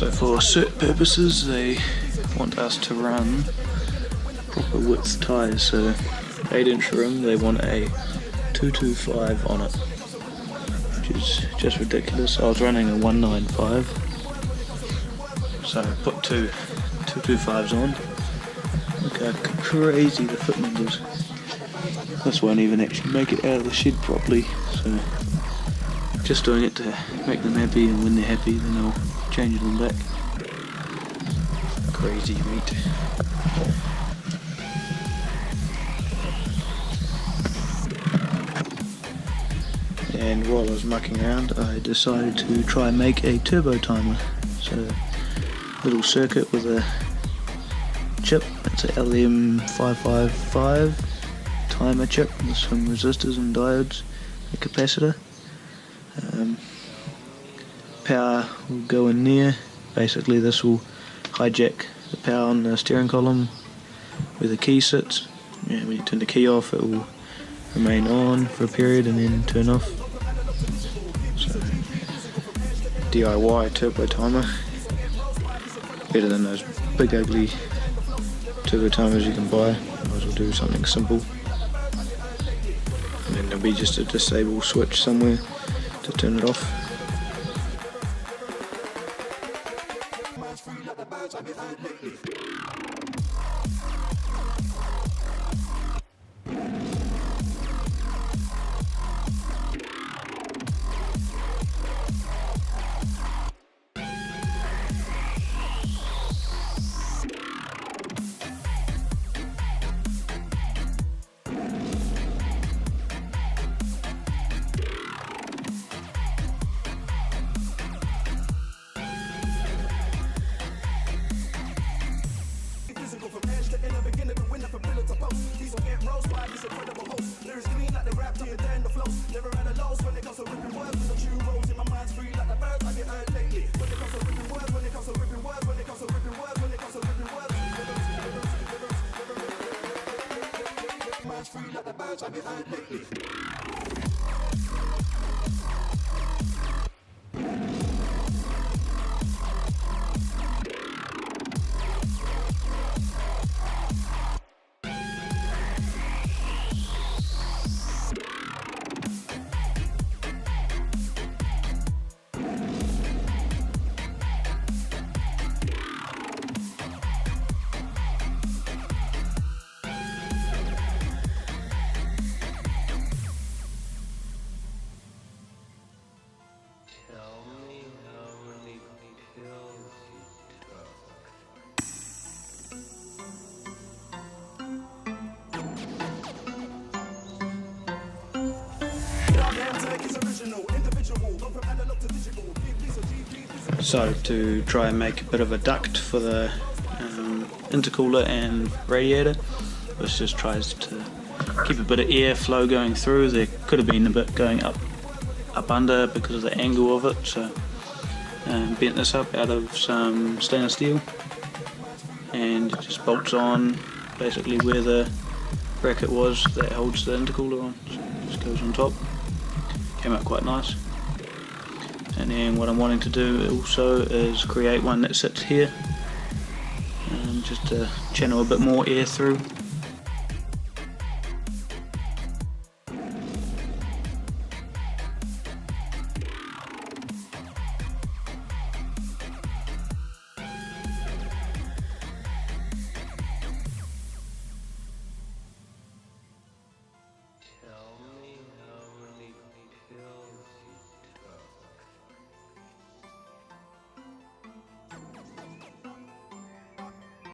So for cert purposes they want us to run proper width tyres, so 8-inch rim they want a 225 on it, which is just ridiculous. I was running a 195, so I put two 225s on. Look how crazy the fitment is. This won't even actually make it out of the shed properly, so just doing it to make them happy, and when they're happy then I'll change them back. Crazy meat. And while I was mucking around I decided to try and make a turbo timer. So little circuit with a chip, it's a LM555 timer chip with some resistors and diodes, a capacitor. Power will go in there. Basically this will hijack the power on the steering column where the key sits. When you turn the key off it will remain on for a period and then turn off. So DIY turbo timer, better than those big ugly turbo timers you can buy. Might as well do something simple. And then there'll be just a disable switch somewhere to turn it off. So to try and make a bit of a duct for the intercooler and radiator, this just tries to keep a bit of air flow going through. There could have been a bit going up under because of the angle of it, so bent this up out of some stainless steel and it just bolts on basically where the bracket was that holds the intercooler on, so it just goes on top. Came out quite nice. And then what I'm wanting to do also is create one that sits here, just to channel a bit more air through.